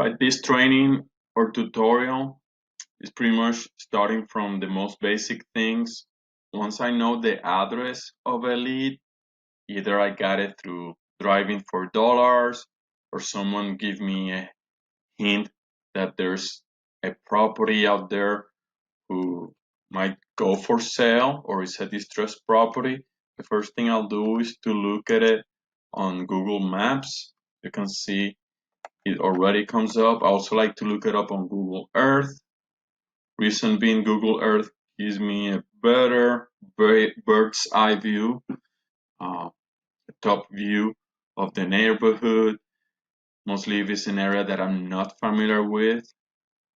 Right, this training or tutorial is pretty much starting from the most basic things. Once I know the address of a lead, either I got it through driving for dollars or someone give me a hint that there's a property out there who might go for sale or is a distressed property. The first thing I'll do is to look at it on Google Maps. You can see it already comes up. I also like to look it up on Google Earth. Reason being, Google Earth gives me a better bird's eye view, a top view of the neighborhood. Mostly if it's an area that I'm not familiar with,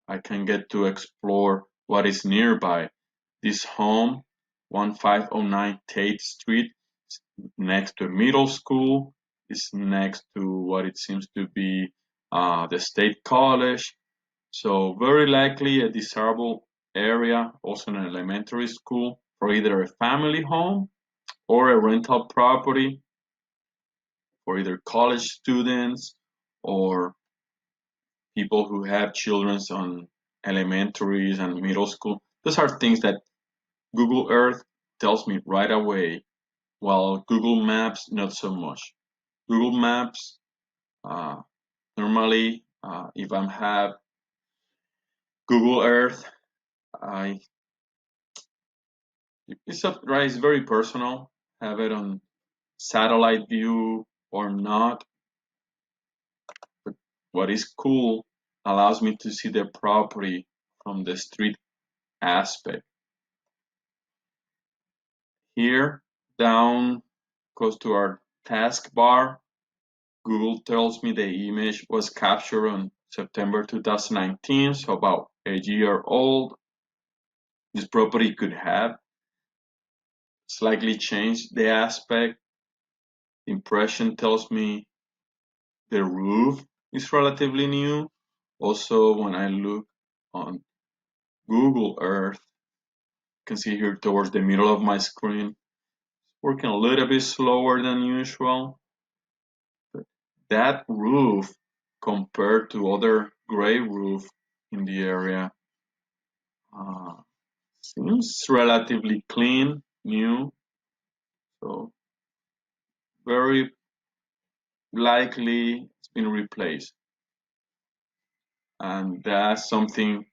I can get to explore what is nearby. This home, 1509 Tate Street, is next to a middle school, is next to what it seems to be the state college. So very likely a desirable area, also an elementary school, for either a family home or a rental property for either college students or people who have children on elementaries and middle school. Those are things that Google Earth tells me right away, while Google Maps not so much. Google Maps uh, normally, if I have Google Earth, I it's very personal. Have it on satellite view or not. But what is cool allows me to see the property from the street aspect. Here, down close to our taskbar, Google tells me the image was captured on September 2019, so about a year old. This property could have slightly changed the aspect. The impression tells me the roof is relatively new. Also, when I look on Google Earth, you can see here towards the middle of my screen, working a little bit slower than usual. But that roof compared to other gray roof in the area uh, seems relatively clean, new, so very likely it's been replaced. And that's something,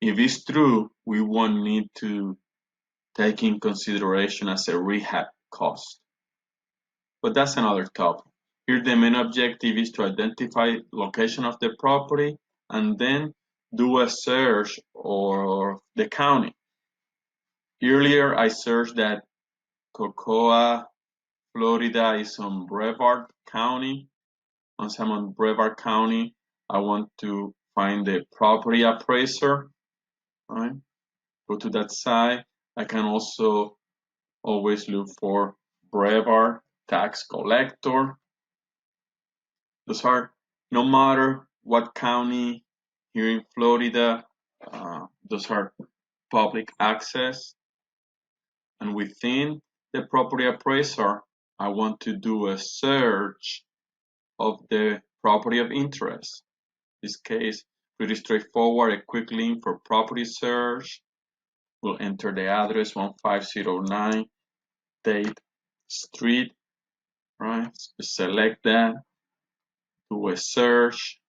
if it's true, we won't need to take in consideration as a rehab cost. But that's another topic. Here the main objective is to identify location of the property and then do a search or the county. Earlier I searched that Cocoa, Florida is on Brevard County. Once I'm on Brevard County, I want to find the property appraiser, right? Go to that site. I can also always look for Brevard tax collector. Those are, no matter what county here in Florida, those are public access. And within the property appraiser, I want to do a search of the property of interest. In this case, pretty straightforward, a quick link for property search. We'll enter the address 1509 Tate Street, right? Select that, do a search,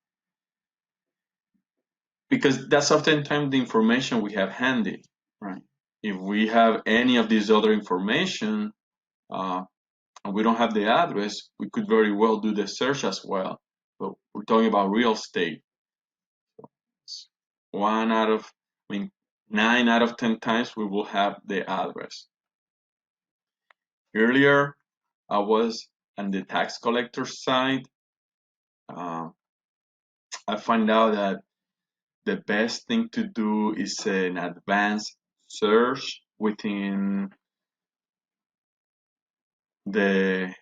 because that's oftentimes the information we have handy, right? If we have any of these other information and we don't have the address, we could very well do the search as well. But we're talking about real estate. It's one out of, I mean, 9 out of 10 times we will have the address. Earlier, I was on the tax collector side. I find out that the best thing to do is an advanced search within the,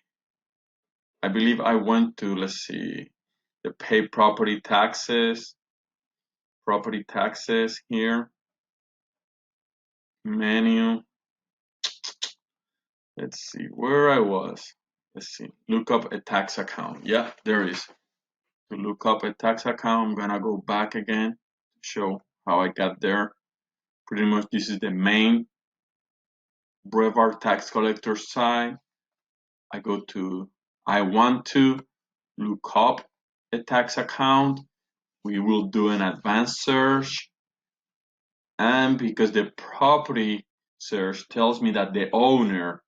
I believe I went to, let's see, the pay property taxes here, menu. Let's see where I was. Let's see, look up a tax account. Yeah, there is. to look up a tax account, I'm gonna go back again to show how I got there. Pretty much this is the main Brevard tax collector site. I want to look up a tax account. We will do an advanced search. And because the property search tells me that the owner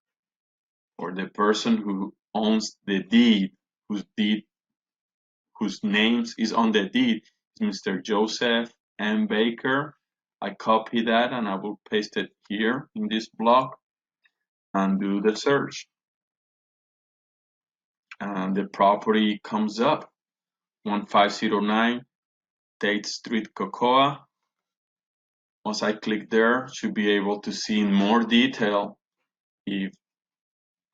or the person who owns the deed, whose names is on the deed, is Mr. Joseph M. Baker. I copy that and I will paste it here in this block and do the search. And the property comes up, 1509 Tate Street, Cocoa. Once I click there, should be able to see in more detail if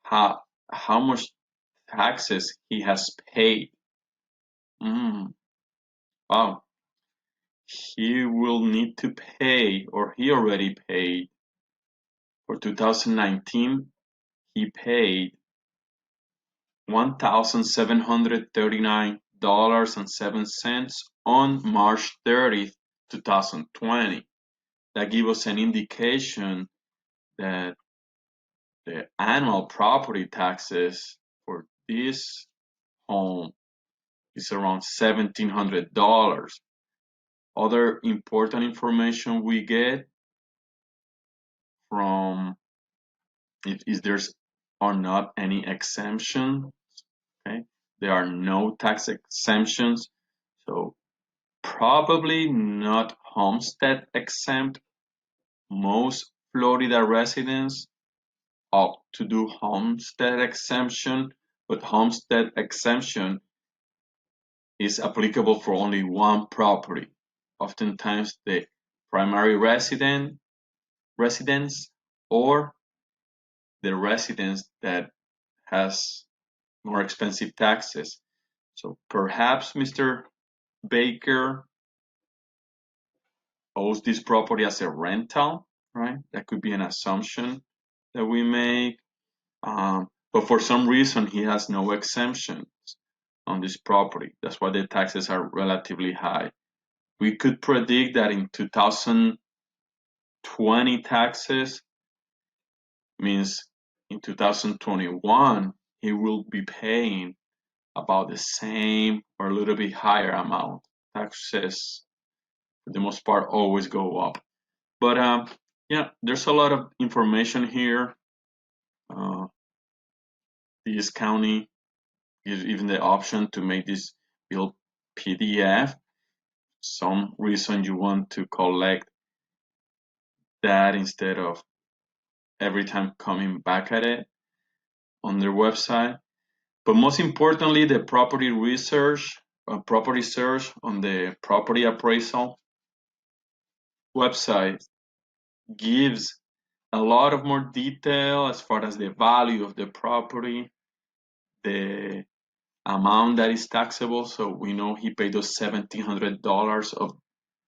how much taxes he has paid. Wow, he will need to pay, or he already paid. For 2019, he paid $1,739.07 on March 30th, 2020. That gives us an indication that the annual property taxes for this home is around $1,700. Other important information we get from if there's or not any exemption. Okay, there are no tax exemptions, so probably not homestead exempt. Most Florida residents opt to do homestead exemption, but homestead exemption is applicable for only one property. Oftentimes the primary residence or the residence that has more expensive taxes. So perhaps Mr. Baker owes this property as a rental, right? That could be an assumption that we make. But for some reason, he has no exemptions on this property. That's why the taxes are relatively high. We could predict that in 2020 taxes means in 2021, he will be paying about the same or a little bit higher amount. Taxes, for the most part, always go up. But yeah, there's a lot of information here. This county gives even the option to make this bill PDF. Some reason you want to collect that instead of every time coming back at it on their website. But most importantly, the property search on the property appraisal website gives a lot of more detail as far as the value of the property, the amount that is taxable. So we know he paid us $1,700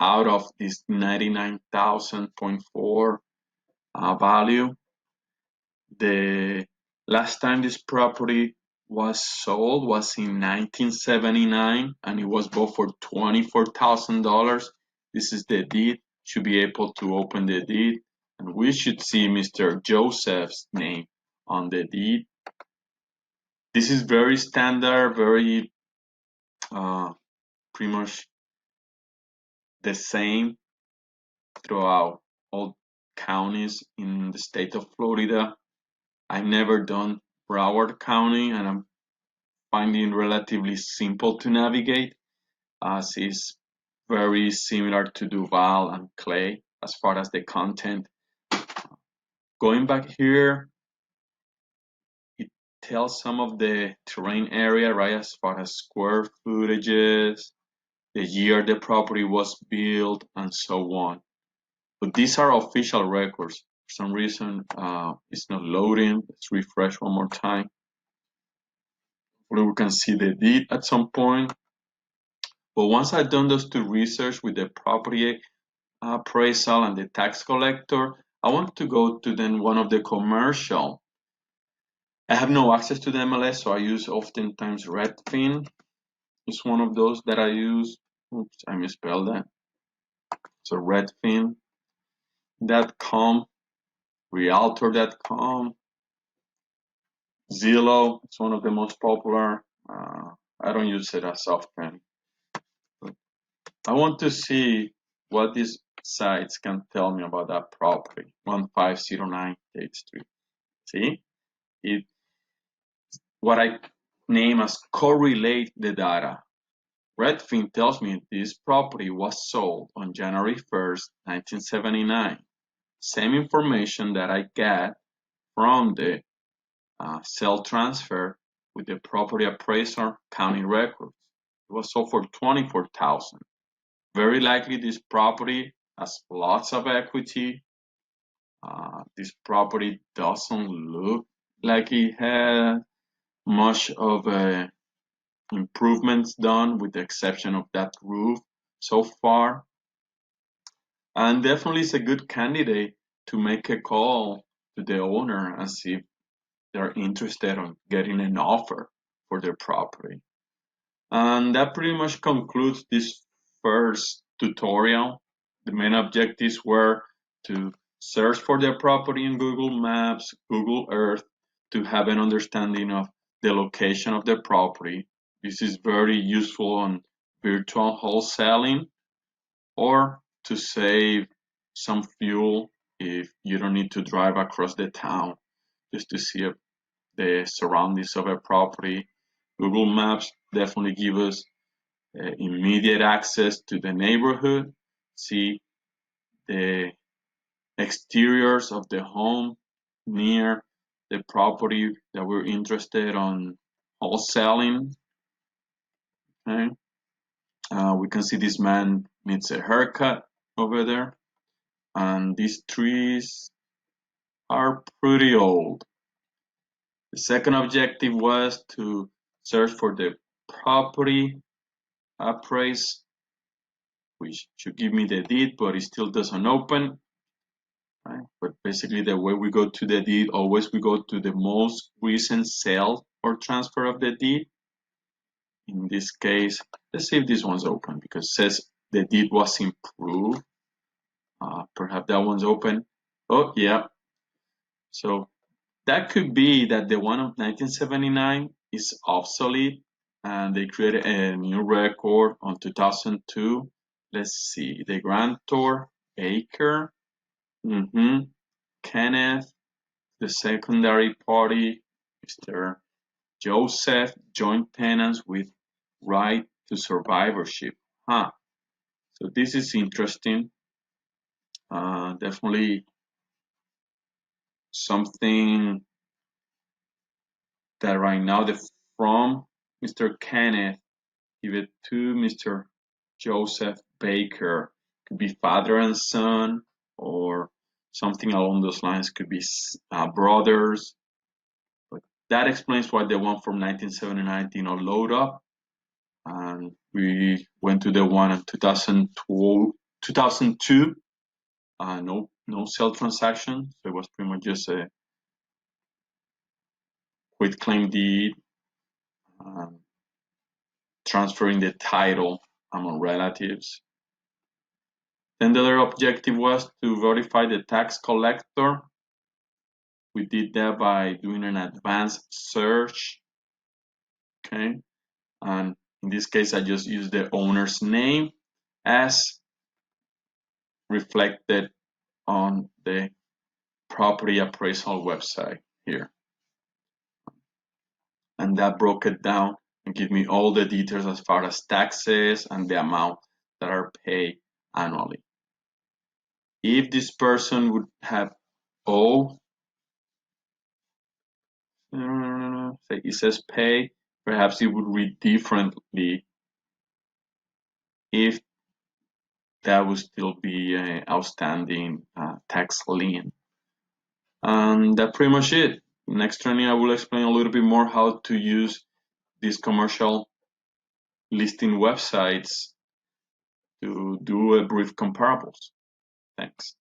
out of this 99,000.4 value. The last time this property was sold was in 1979 and it was bought for $24,000. This is the deed. Should be able to open the deed and we should see Mr. Joseph's name on the deed. This is very standard, very pretty much the same throughout all counties in the state of Florida. I've never done Broward County and I'm finding relatively simple to navigate as is very similar to Duval and Clay as far as the content. Going back here, it tells some of the terrain area, right, as far as square footages, the year the property was built, and so on. But these are official records. For some reason, it's not loading. Let's refresh one more time. Hopefully we can see the deed at some point. But once I've done those two research with the property appraisal and the tax collector, I want to go to then one of the commercial. I have no access to the MLS, so I use oftentimes Redfin. is one of those that I use. Oops, I misspelled that. So Redfin.com, Realtor.com, Zillow. It's one of the most popular. I don't use it as often, but I want to see what these sites can tell me about that property. 1509 Tate Street. See, it what I name as correlate the data. Redfin tells me this property was sold on January 1st, 1979. Same information that I got from the sale transfer with the property appraiser county records. It was sold for $24,000. Very likely this property has lots of equity. This property doesn't look like it had much of improvements done, with the exception of that roof so far. And definitely is a good candidate to make a call to the owner and see if they're interested in getting an offer for their property. And that pretty much concludes this first tutorial. The main objectives were to search for their property in Google Maps, Google Earth, to have an understanding of the location of the property. This is very useful on virtual wholesaling, or to save some fuel if you don't need to drive across the town just to see the surroundings of a property. Google Maps definitely give us immediate access to the neighborhood, see the exteriors of the home near the property that we're interested on wholesaling. Okay. We can see this man needs a haircut over there, and these trees are pretty old. The second objective was to search for the property appraise, which should give me the deed, but it still doesn't open. Right? But basically the way we go to the deed, always we go to the most recent sale or transfer of the deed. In this case, let's see if this one's open, because it says the deed was improved. Perhaps that one's open. Oh, yeah. So that could be that the one of 1979 is obsolete and they created a new record on 2002. Let's see, the grantor, Baker, Kenneth, the secondary party, Mr. Joseph, joint tenants with right to survivorship. So this is interesting. Definitely something that right now from Mr. Kenneth give it to Mr. Joseph Baker. Could be father and son, or something along those lines. Could be brothers. But that explains why the one from 1979 did not load up. And we went to the one in 2002. No sale transaction. So it was pretty much just a quit claim deed, transferring the title among relatives. Then the other objective was to verify the tax collector. We did that by doing an advanced search. Okay. And in this case, I just used the owner's name as reflected on the property appraisal website here. And that broke it down and give me all the details as far as taxes and the amount that are paid annually. If this person would have owed, say it says pay, perhaps it would read differently if that would still be an outstanding tax lien. And that's pretty much it. Next training, I will explain a little bit more how to use these commercial listing websites to do a brief comparables. Thanks.